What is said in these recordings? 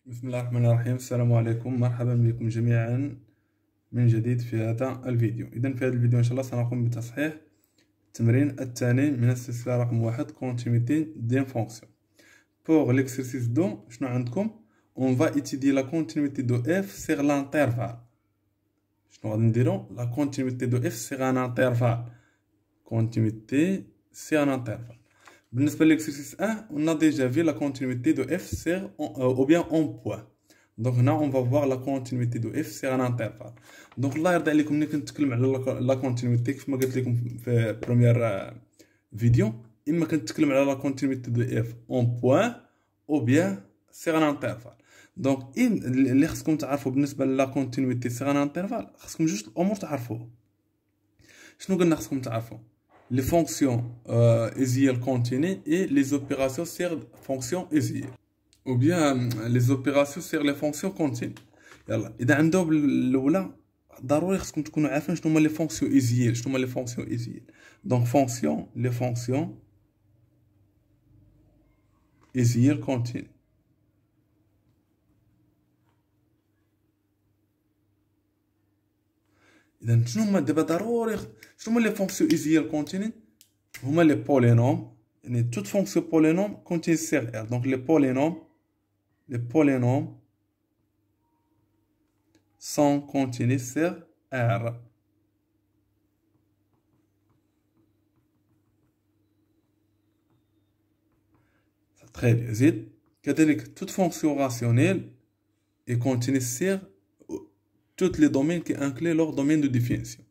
بسم الله الرحمن الرحيم. السلام عليكم، مرحبا بكم جميعا من جديد في هذا الفيديو. إذا في هذا الفيديو إن شاء الله سنقوم بتصحيح التمرين الثاني من السلسلة رقم 1 continuité d'un fonction. Pour l'exercice 2 شنو عندكم؟ On va étudier la continuité de f sur l'intervalle. شنو غادي نديرو؟ La continuité de f sur un intervalle. Continuité sur un intervalle. بالنسبة للexercice 1, on a déjà vu la continuité de f sur ou bien en point. Donc là, on va voir la continuité de f sur un intervalle. Donc الله يرضي عليكم ملي كنتكلم على la continuité كيف ما قلت لكم في première فيديو، إما كنتكلم على la continuité de f en point ou bien sur un intervalle. Donc اللي خصكم تعرفوا بالنسبة ل la continuité sur un intervalle، خصكم جوج الأمور تعرفوه. شنو قلنا خصكم تعرفوا؟ Les fonctions usuelles continues et les opérations sur fonctions usuelles. Ou bien les opérations sur les fonctions continues. يلا إذا عندو بالأولى ضروري خصكم تكونوا عارفين شنو هما les fonctions usuelles. شنو هما les fonctions usuelles. Donc les fonctions usuelles continues. إذا شنو هما دابا ضروري شنو هما les fonctions usuelles continues؟ هما les polynômes. يعني toute fonction polynôme continue sur R. Donc les polynômes sont continus sur R. C'est très bien. زيد كذلك toute fonction rationnelle est continue sur tous les domaines qui incluent leur domaine de définition.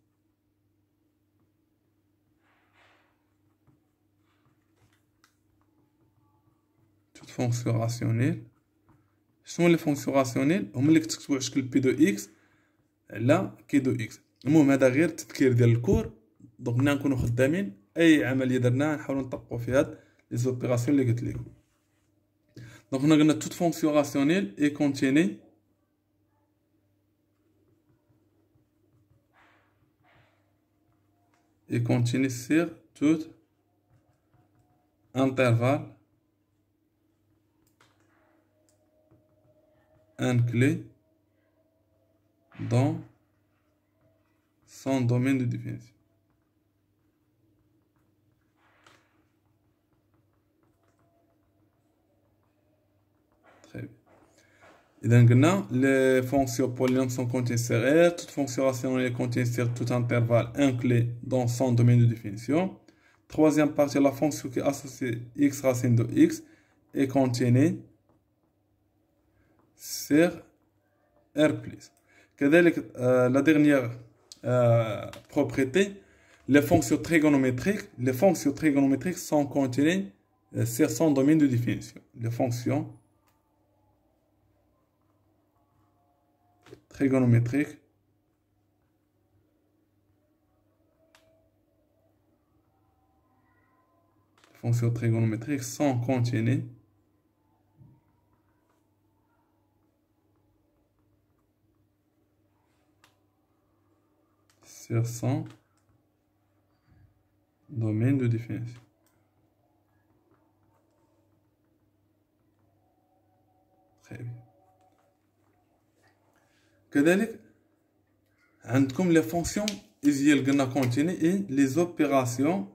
Toute fonction rationnelle. شنو les fonctions rationnelles؟ هما اللي كتكتبوا على شكل بي دو اكس على كي دو اكس. المهم هذا غير التذكير ديال الكور. دونك ملي نكونوا خدامين اي عمليه درناها نحاولوا نطبقوا في هاد لي زوبيراسيون اللي قلت لكم. دونك هنا قلنا toute fonction rationnelle est continue sur tout intervalle inclus dans son domaine de définition. Très bien. إذا قلنا les fonctions polynômes sont continues sur R, toute fonction rationnelle est continue sur tout intervalle inclus dans son domaine de définition. Troisième partie, la fonction qui est associée x racine de x est continue sur R+. كذلك la dernière propriété, les fonctions trigonométriques sont continues sur son domaine de définition. Les fonctions trigonométriques sont continues sur son domaine de définition. Très bien. كذلك عندكم les fonctions usuelles قلنا continues et les opérations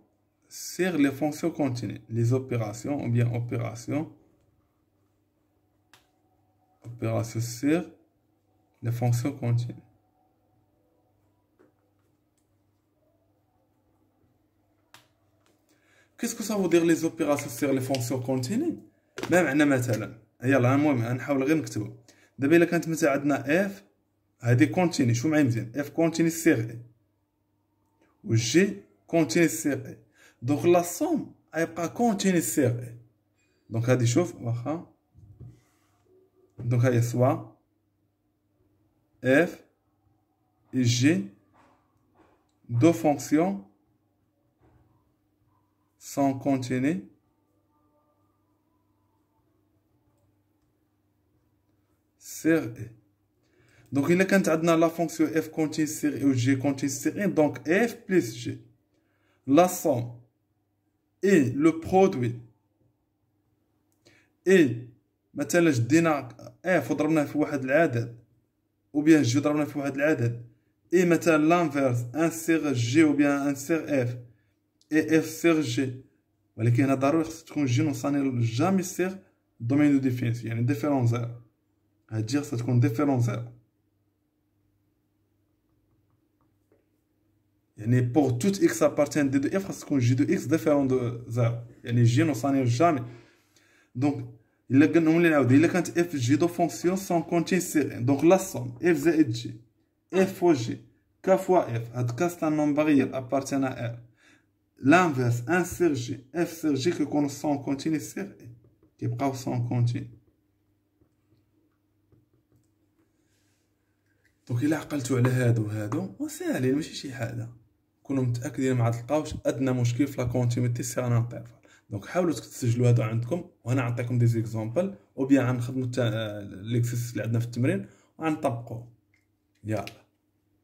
sur les fonctions continues. Les opérations ou bien opérations sur les fonctions continues. Qu'est-ce que ça veut dire les opérations sur les fonctions continues؟ ما معنى مثلا؟ يلا المهم نحاول غير نكتبو. دابا الا كانت مثلا عندنا اف هادي كونتيني، شوف معايا مزيان، اف كونتيني سيغ اي و جي كونتيني سيغ اي. دونك لا سوم غيبقى كونتيني سيغ اي. دونك هادي شوف واخا، دونك هاهي سوا اف et g, deux fonctions sont continues sur E. Donc il est quand on a la fonction f continue sur E ou g continue sur E, donc f plus g. La somme et le produit et مثلا جدينا اف وضربناه في واحد العدد او بيان جي ضربناه في واحد العدد اي مثلا لانفيرس ان سيغ جي او بيان ان سيغ اف اي اف سيغ جي، ولكن هنا ضروري خص تكون جي نوصاني جامي سيغ دومين دو ديفينسيون يعني ديفيرون زيرو، هاد جي خصها تكون ديفيرون زيرو يعني بوغ توت اكس ابارتين دي دو اف خص تكون جي دو اكس ديفيرون دو زيرو يعني جي نوصاني جامي. دونك الا قلنا نولي نعاود الا كانت اف جي دو فونكسيون سون كونتين سيغ دونك لا سوم اف زائد جي اف فوا جي ك فوا اف هاد كاس ان نومبر ريال ابارتين ا ار l'inverse 1 sur G F sur G كيكونو سون كونتيني سيغ اي كيبقاو سون كونتيني. دونك الا عقلتو على هادو وهادو ساهلين ماشي شي حاجه، كونوا متاكدين ما تلقاوش ادنى مشكل في لا كونتينيتي سيغ ان انترفال. دونك حاولوا تسجلوا هادو عندكم وانا نعطيكم دي زيكزامبل او بيان غنخدموا ليكسيرسيس اللي عندنا في التمرين وغنطبقوه يلا،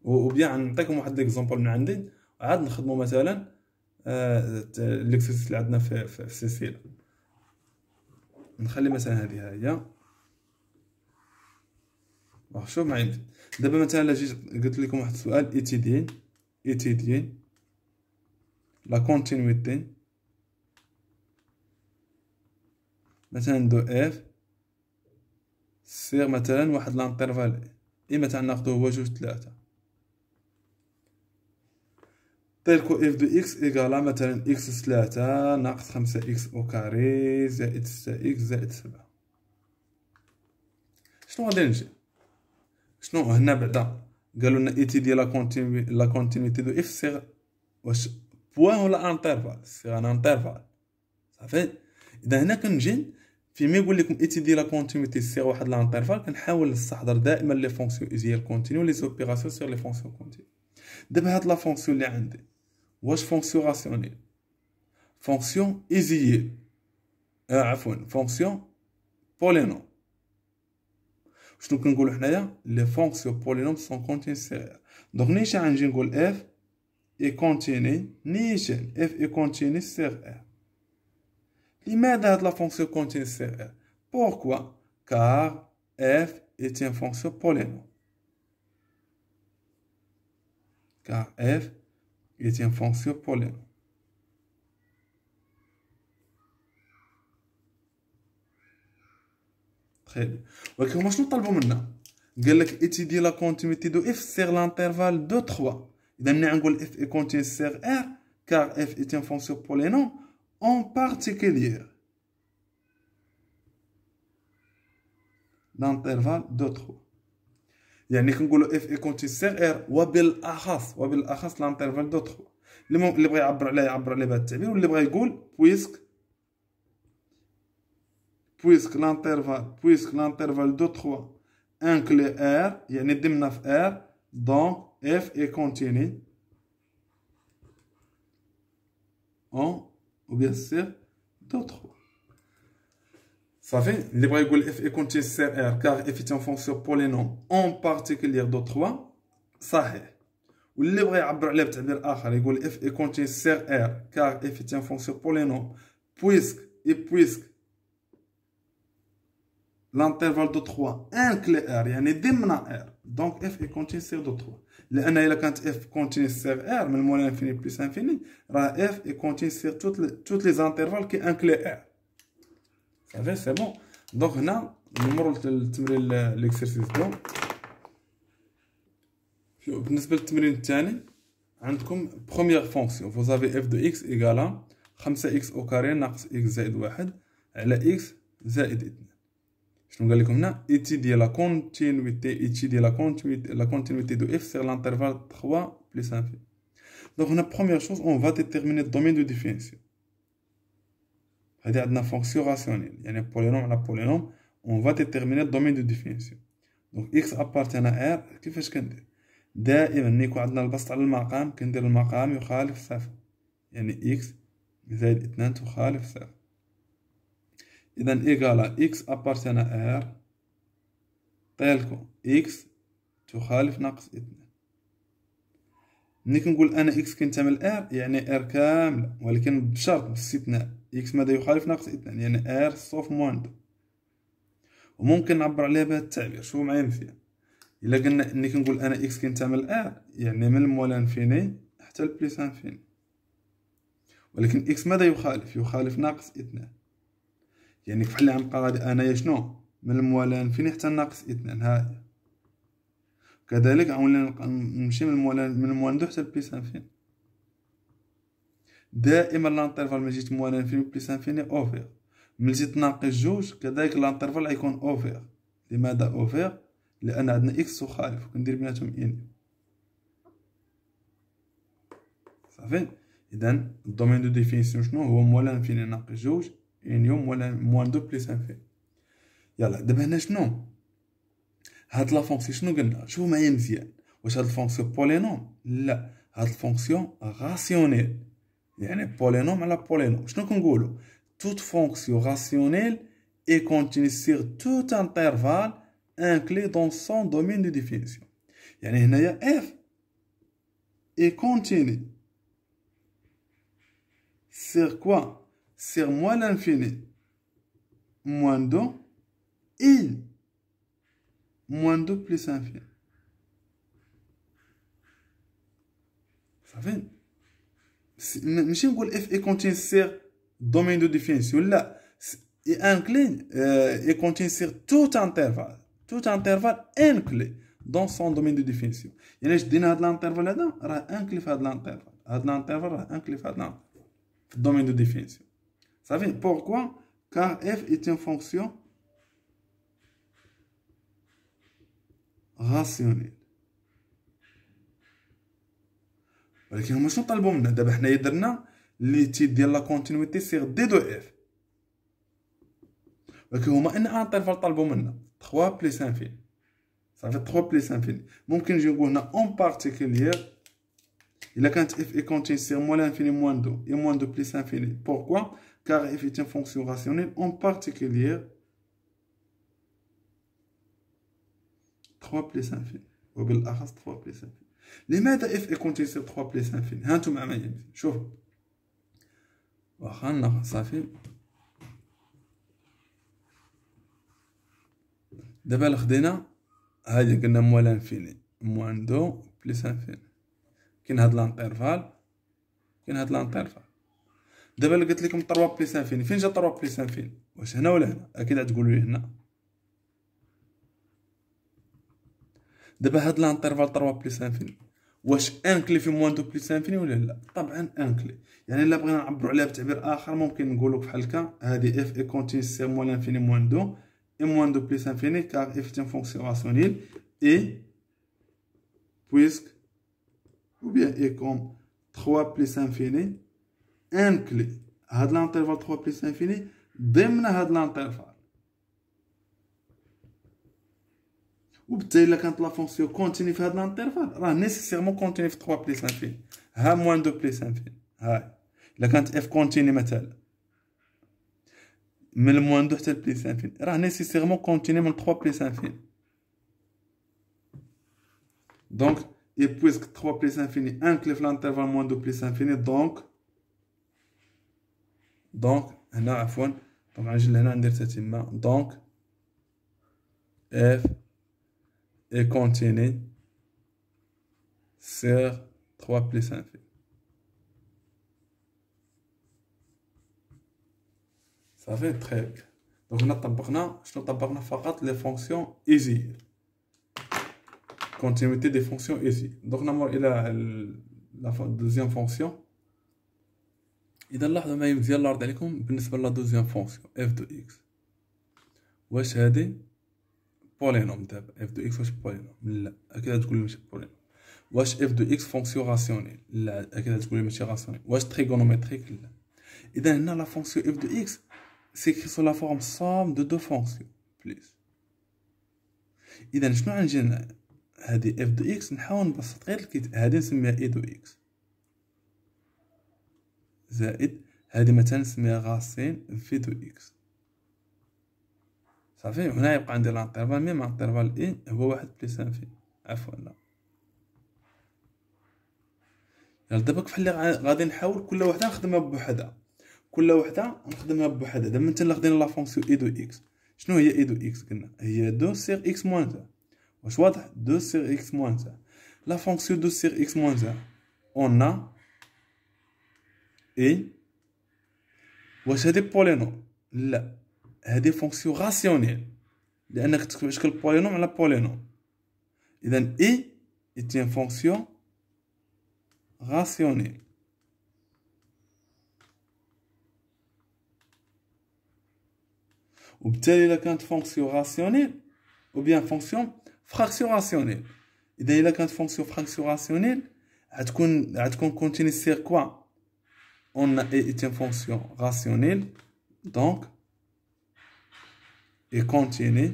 او بيان نعطيكم واحد ليكزامبل من عندي عاد نخدموا مثلا ليكسيرسيس اللي عندنا في السلسله. نخلي مثلا هذه هي شوف معايا دابا مثلا الا جيت قلت لكم واحد السؤال ايتيدين لا كونتينيتي مثلا دو اف سير مثلا واحد لانترفال اي مثلا ناخدو هو 2 3 تلكو اف دو اكس ايكالا مثلا اكس 3 ناقص 5 اكس او كاري زائد 6 اكس زائد 7. شنو غادي نجي شنو هنا بعدا قالوا لنا ايتي ديال لا كونتينيتي دو اف سيغ واش بوان ولا انترفال سيغ ان انترفال صافي. اذا هنا كنجي فيما يقول لكم ايتي ديال لا كونتينيتي سيغ واحد لانترفال كنحاول نستحضر دائما لي فونكسيون ديال كونتينيو لي زوبيراسيون سيغ لي فونكسيون كونتينيو. دابا هاد لا فونكسيون اللي عندي واش فونكسيون راسيونيل فونكسيون ايزيي عفوا فونكسيون بولينوم. شنو كنقولوا حنايا لي فونكسيون بولينوم سون كونتيني سيغ. دونك نيشان غنجي نقول اف اي كونتيني نيشان اف اي كونتيني سيغ ار. لماذا هاد لا فونكسيون كونتيني سيغ ار؟ بوركوا كار اف est une fonction polynôme car f est une fonction polynôme. très bien. ولكن هما شنو طلبوا منا؟ قال لك étudier la continuité de f sur l'intervalle de 3. اذا ملي نقول f est continue sur R car f est une fonction polynôme en particulier l'intervalle de 3. يعني كنقولوا f est continue sur R وبالاخص l'intervalle de 3. اللي بغى يعبر عليه بهذا التعبير واللي بغى يقول puisque l'intervalle de 3 inclut R يعني ضمن في R donc f est continue en ou bien sur de 3 صافي. اللي بغى يقول f est continue sur R car f est une fonction polynôme en particulier de 3 صحيح. واللي بغى يعبر عليه بتعبير اخر يقول f est continue sur R car f est une fonction polynôme puisque l'intervalle de 3 inclut R يعني ضمن R donc f est continue sur de 3. لان الا كانت f continue sur R من moins l'infini plus infini راه f est continue sur toutes les intervalles qui incluent R. صافي سي بون. دونك هنا نمروا للتمرين ليكسيرسيس دو. بالنسبه للتمرين الثاني عندكم بروميير فونكسيون vous avez f de x égale 5x au carré ناقص x زائد 1 على x زائد 2. شنو قال لكم هنا étudier la continuité de f sur l'intervalle 3 plus infini. donc هنا première chose on va déterminer le domaine de définition. هذه عندنا fonction rationnelle يعني polynôme على polynôme on va déterminer le domaine de définition. donc x appartient à r كيفاش كندير دائما ملي يكون عندنا البسط على المقام كندير المقام يخالف صفر يعني x زائد 2 تخالف صفر. إذا إيكالا x appartient à r تلك x تخالف ناقص 2. ملي كنقول أنا x كينتمي ل r يعني r كاملة ولكن بشرط باستثناء x ماذا يخالف ناقص 2 يعني r sauf moins 2. وممكن نعبر عليها بهذا التعبير. شوفوا معايا مزيان، الا قلنا اني كنقول انا اكس كينتمي ار، يعني من الموال انفيني حتى البليس انفيني، ولكن اكس ماذا يخالف؟ يخالف ناقص 2. يعني بحال اللي غنبقى غادي انايا شنو من الموال انفيني حتى ناقص 2. ها كذلك غنولي نمشي من الموال دو حتى البليس انفيني. دائما لانترفال ملي جيت موال انفيني بليس انفيني اوفير، ملي جيت ناقص جوج كذلك لانترفال غيكون اوفير. لماذا اوفير؟ لان عندنا اكس تخالف وكندير بيناتهم ان. صافي. اذا الدومين دو ديفينيسيون شنو هو؟ موال انفيني ناقص جوج انيوم موال دو بليس انفيني. يلا دابا هنا شنو هاد لا فونكسيون؟ شنو قلنا؟ شوفوا معايا مزيان، واش هاد الفونكسيون بولينوم؟ لا، هاد الفونكسيون راسيونيل. يعني بولينوم على بولينوم. شنو كنقولوا؟ toute fonction rationnelle est continue sur tout intervalle inclus dans son domaine de définition. يعني هنايا f est continue sur quoi? sur moins l'infini moins 2 et moins 2 plus infini. صافي. ماشي نقول f est continue sur domaine de définition، لا، est inclus est continue sur tout intervalle inclus dans son domaine de définition. يعني شدينا هاد الانترفال هذا راه انكلي في هاد الانترفال، هاد الانترفال راه انكلي في هاد الانترفال في الدومين دو ديفينيسيون. صافي. pourquoi? car f est une fonction rationnelle. ولكن هما شنو طلبوا منا دابا؟ حنايا درنا لي تيت ديال لا كونتينيتي سيغ دي دو اف، ولكن هما ان انترفال طلبوا منا 3 بليس انفيني. صافي. 3 بليس انفيني. ممكن نجي نقول هنا اون بارتيكولير الا كانت اف اي كونتين سيغ موان انفيني موان 2 اي موان 2 بليس انفيني. بوركوا؟ كار اف ايت ان فونكسيون راسيونيل اون بارتيكولير 3 بليس انفيني، وبالاخص 3 بليس انفيني. لماذا اف اي كونتين سيغ 3 بليس انفيني؟ ها انتم معايا شوف. واخا صافي. دابا خدينا هادي قلنا موال انفيني موان 2 بليس انفيني، كاين هاد لانترفال دابا اللي قلت لكم 3 بليس انفيني، فين جا 3 بليس انفيني؟ واش هنا ولا هنا؟ اكيد غتقولوا لي هنا. دابا هاد لانترفال 3 بليس انفيني واش انكلي في موان 2 بليس انفيني ولا لا؟ طبعا انكلي. يعني الا بغينا نعبروا عليها بتعبير اخر ممكن نقولوا بحال هكا، هادي اف اي كونتيني سيغ موان انفيني موان 2 et moins 2 plus infini car f est une fonction rationnelle et puisque ou bien est comme 3 plus infini inclus هاد l'intervalle 3 plus infini ضمن هاد l'intervalle. وبالتالي الا كانت لا فونكسيون كونتيني في هاد الانترفال راه نيسيسيرمون كونتيني في 3 بليس انفيني. ها موان 2 بليس انفيني. هاي الا كانت اف كونتيني مثلا من موان 2 حتى بليس انفيني راه نيسيسيرمون كونتيني من 3 بليس انفيني. دونك اي بويسك 3 بليس انفيني انكلي في الانترفال موان 2 بليس انفيني دونك هنا عفوا دونك غنجي لهنا ندير تتمه. دونك اف اي كونتيني سيغ 3 بليس انفيني. صافي. تري بيان. دونك هنا طبقنا شنو؟ طبقنا فقط لي فونكسيون ايزي، continuité des fonctions ici. Donc نمر الى la deuxième fonction. اذا لاحظوا معايا مزيان الله يرضي عليكم بالنسبه لا دوزيام فونكسيون اف دو اكس، واش هادي بولينوم؟ دابا اف دو اكس واش بولينوم؟ لا، اكيد غتقول لي ماشي بولينوم. واش اف دو اكس فونكسيون راسيونيل؟ لا، اكيد غتقول لي ماشي راسيونيل. واش تريغونوميتريك؟ لا. اذا هنا لا فونكسيون اف دو اكس سيكري سو لا فورم somme de deux fonctions plus. اذا شنو غنجي هادي اف دو اكس نحاول نبسط غير هادي نسميها اي دو اكس زائد هادي مثلا نسميها غاسين في دو اكس. صافي. هنا يبقى عندي لانترفال ميم انترفال اي هو 1 بليس انفيني. عفوا لا. يلا دابا كيف اللي غادي نحاول كل وحده نخدمها بوحدها، دابا مثلا خدينا لا فونكسيون اي دو اكس شنو هي اي دو اكس؟ قلنا هي 2 سيغ اكس موان 1. واش واضح؟ 2 سيغ اكس موان 1. لا فونكسيون 2 سيغ اكس موان 1 اون ا اي. واش هادي بولينوم؟ لا، هادي فونكسيون راسيونيل، لانك تكتب شكل بولينوم على بولينوم. اذا اي est une fonction rationnelle. وبالتالي إلا كانت فونكسيون راسيونيل ou bien فونكسيون فراكسيون راسيونيل. إذا إلا كانت فونكسيون فراكسيون راسيونيل غتكون كونتيني سير كوا. On a est une fonction rationnelle, donc et continue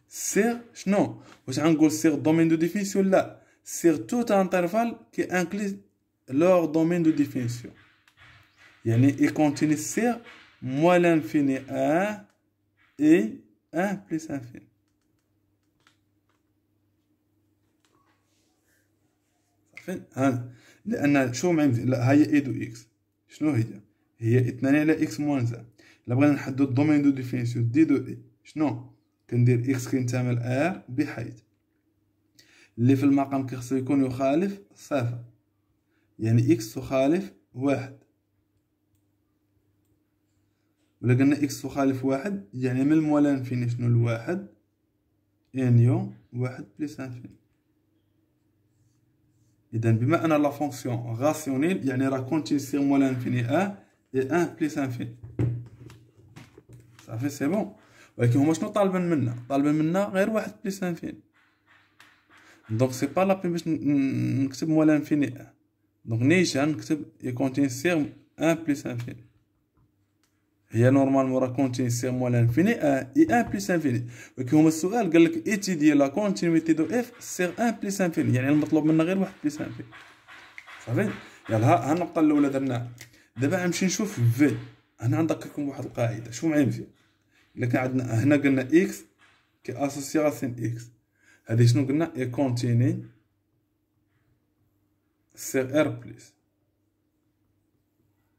sur شنو؟ واش غنقول sur domaine de définition؟ لا، sur tout intervalle qui inclut leur domaine de définition. يعني et continue sur moins l'infini 1 et 1 plus infini. صافي. لان شو معي لا هي اي دو اكس شنو هي 2 على اكس موان 1. الا بغينا نحددو الدومين دو ديفينيسيون دي دو اي شنو كندير اكس كينتمي ار بحيث اللي في المقام كيخصو يكون يخالف صفر، يعني اكس تخالف 1. ولا قلنا اكس تخالف 1 يعني من الموال انفيني شنو الواحد انيو 1 بلس انفيني. إذا بما أن لا فونكسيون راسيونيل يعني راه كونتيني سيغ موال انفيني 1 et 1 بلس انفيني. صافي سي بون. ولكن هما شنو طالبين منا؟ طالبين منا غير 1 بلس انفيني. دونك سي با لا بين باش نكتب موال انفيني 1. دونك نيشان نكتب اي كونتيني سيغ 1 بلس انفيني. هي نورمالمون راه كونتيني سيغ موال انفيني 1 et 1 بلس انفيني. ولكن هما السؤال قال لك ايتيدي لا كونتينيتي دو اف سيغ 1 بلس انفيني، يعني المطلوب منا غير 1 بلس انفيني. صافي. يلا ها النقطة الأولى درناها. دابا غنمشي نشوف في. هنا غندق لكم واحد القاعدة. شوف معايا مزيان. إلا كان عندنا هنا قلنا إكس كي أسوسي راسين إكس، هادي شنو قلنا؟ إي كونتيني سيغ إر بليس.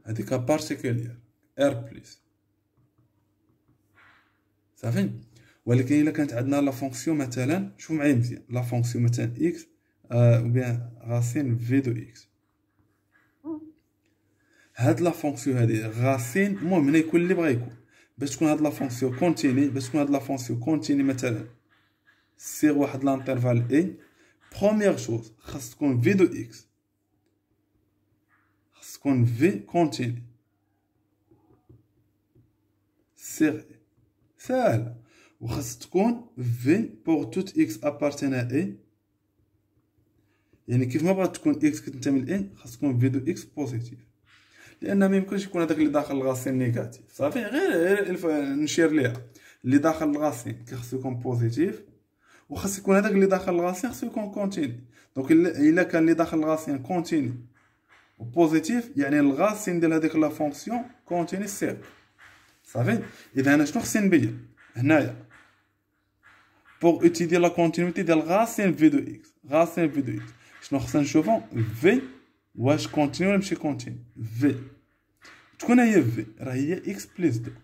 هادي كا بارتيكولير إر بليس. صافي. ولكن إلا كانت عندنا لا فونكسيون مثلا، شوف معايا مزيان، لا فونكسيون مثلا إكس أو بيان راسين في دو إكس. هاد لا فونكسيون هادي غاسين، المهم هنا يكون اللي بغا يكون باش تكون هاد لا فونكسيون كونتيني، باش تكون هاد لا فونكسيون كونتيني مثلا سيغ واحد لانترفال اي. بروميير شوز خاص تكون في دو اكس، خاص تكون في كونتيني سيغ اي ساهله، وخاص تكون في بور توت اكس ابارتين ا اي. يعني كيف ما بغات تكون اكس كتنتمي لاي خاص تكون في دو اكس بوزيتيف، لان ما يمكنش يكون هذاك اللي داخل الغاسين نيجاتيف. صافي. غير نشير ليها اللي داخل الغاسين كيخصو يكون بوزيتيف، وخاص يكون هذاك اللي داخل الغاسين خاصو يكون كونتيني. دونك الا كان اللي داخل الغاسين كونتيني وبوزيتيف يعني الغاسين ديال هذيك لا فونكسيون كونتيني سيغ. صافي. اذا انا شنو خصني نبين هنايا بوغ اوتيدي لا كونتينيتي ديال غاسين في دو اكس؟ غاسين في دو اكس شنو خصنا نشوفو؟ في واش كونتيني ولا ماشي كونتيني. في تكون هي في راه هي اكس بلس 2.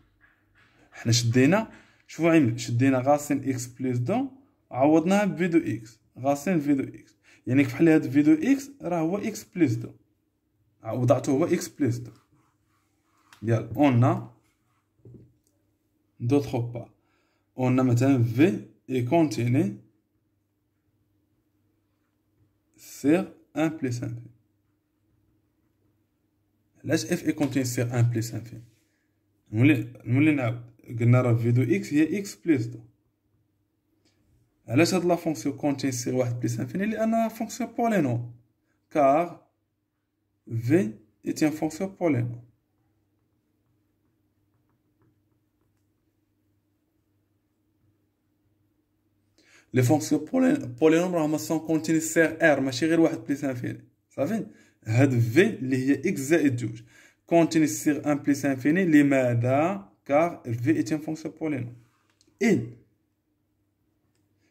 حنا شدينا، شوفوا عيني، شدينا غاسين اكس بلس 2 عوضناها بفي دو اكس، غاسين في دو اكس، يعني بحال هاد في دو اكس راه هو اكس بلس 2، وضعته هو اكس بلس 2. يلا اون دوطخ با، اون مثلا في اي كونتيني سيغ 1 بلس 1. علاش اف اي كونتيني سيغ 1 بلس 1؟ نولي نعاود، قلنا راه في دو اكس هي اكس بلس 2. علاش هاد لا فونكسيون كونتيني سيغ 1 بلس 1؟ لانها فونكسيون بولينوم، كار في est une fonction polynôme. Les fonctions polynômes راهما سون كونتيني سيغ ار ماشي غير 1 بلس انفيني. صافي. هاد في اللي هي اكس زائد 2 كونتيني سيغ 1 بلس انفيني. لماذا؟ كار في est une fonction polynôme. إن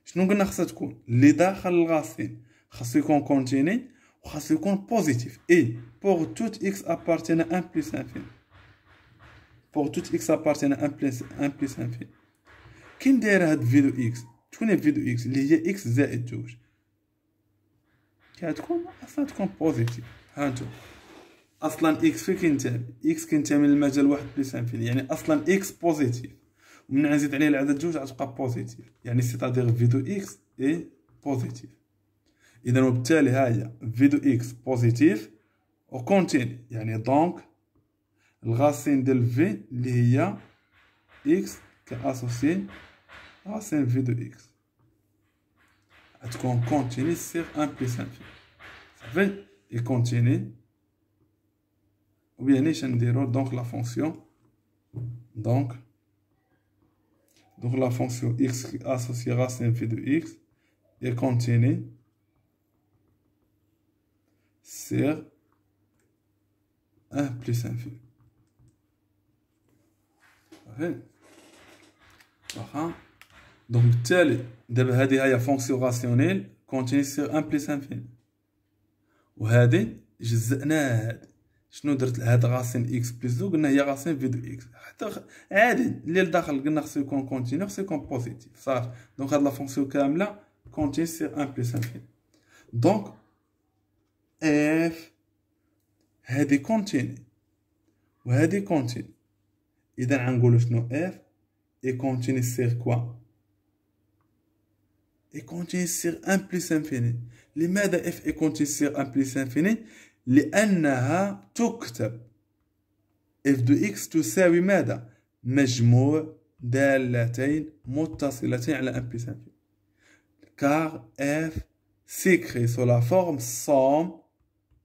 شنو قلنا خاصها تكون؟ اللي داخل الغاسين خاصو يكون كونتيني وخاصو يكون بوزيتيف. اي بور توت اكس ابارتين 1 بلس انفيني. pour tout x appartenant à 1 plus infini. كي نداير هاد فيدو اكس تكون فيدو اكس اللي هي اكس زائد جوج كتكون اصلا تكون بوزيتيف. ها انتم اصلا اكس فين كينتمي؟ اكس كينتمي للمجال واحد بلس انفيني، يعني اصلا اكس بوزيتيف ومن نزيد عليه العدد جوج غتبقى بوزيتيف، يعني سيتادير فيدو اكس اي بوزيتيف. اذا وبالتالي ها هي فيدو اكس بوزيتيف و كونتيني، يعني دونك الغاسين ديال في اللي هي اكس كاسوسي غاسين فيدو اكس غتكون كونتيني سيغ 1 بلس انفيني صافي. اي كونتيني ou bien niche نديرو donc la fonction donc la fonction x qui associe racine phi de x est continue sur 1 plus infini. واخا دونك بالتالي دابا هذه هي فونكسيون راسيونيل كونتيني sur 1 plus infini، وهذه جزأناها هذه شنو درت؟ هاد غاسين اكس بلس دو قلنا هي غاسين في دو اكس، حتى عادي اللي لداخل قلنا خصو يكون كونتيني خصو يكون بوزيتيف صافي. دونك هاد لا فونكسيون كامله كونتيني سير 1 بلس انفيني. دونك اف هادي كونتيني وهادي كونتيني، اذا غنقولو شنو اف اي كونتيني سير كوا؟ اي كونتيني سير 1 بلس انفيني. لماذا اف اي كونتيني سير 1 بلس انفيني؟ لأنها تكتب f de x تساوي ماذا؟ مجموع دالتين متصلتين على 1 plus infini. Car f s'écrit sous la forme somme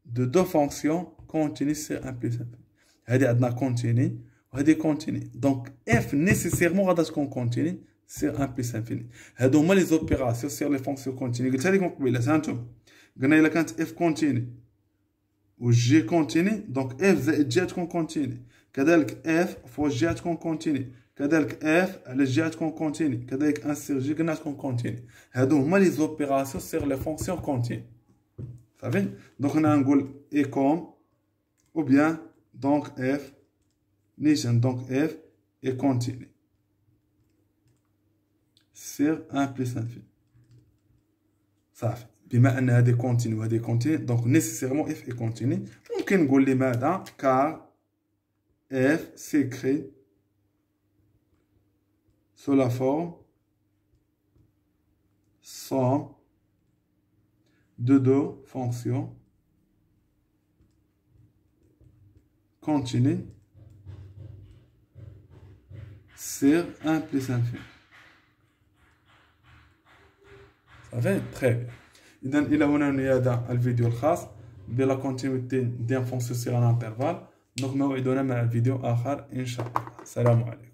de deux fonctions continues sur 1 plus infini. هذه عندنا continue وهذه continue. Donc f nécessairement غادا تكون continue sur 1 plus infini. هادو هما لي زوبيراسيون sur les fonctions continues. قلتها لكم قبيله هانتوما قلنا إلا كانت f continue و جي كونتيني دونك اف زائد جي تكون كونتيني، كذلك اف فوا جي تكون كونتيني، كذلك اف على جي تكون كونتيني، كذلك ان سير جي قلنا تكون كونتيني. هادو هما لي زوبيراسيون سيغ لي فونكسيون كونتيني صافي. دونك هنا نقول اي كوم او بيان دونك اف نيشان دونك اف اي كونتيني سيغ 1 بلس انفيني صافي. بما ان هذه كونتيني وهذه كونتيني دونك نيسيسيرمون اف اي كونتيني. ممكن نقول لماذا؟ كار اف سيكري سو لا فورم somme de deux fonctions continues sur 1 plus infini. صافي تري بيان. إذا إلى هنا ننهي هذا الفيديو الخاص بلا كونتينيتي ديال فونكسيون سيغ ان انترفال. دونك موعدنا مع فيديو آخر إن شاء الله. السلام عليكم.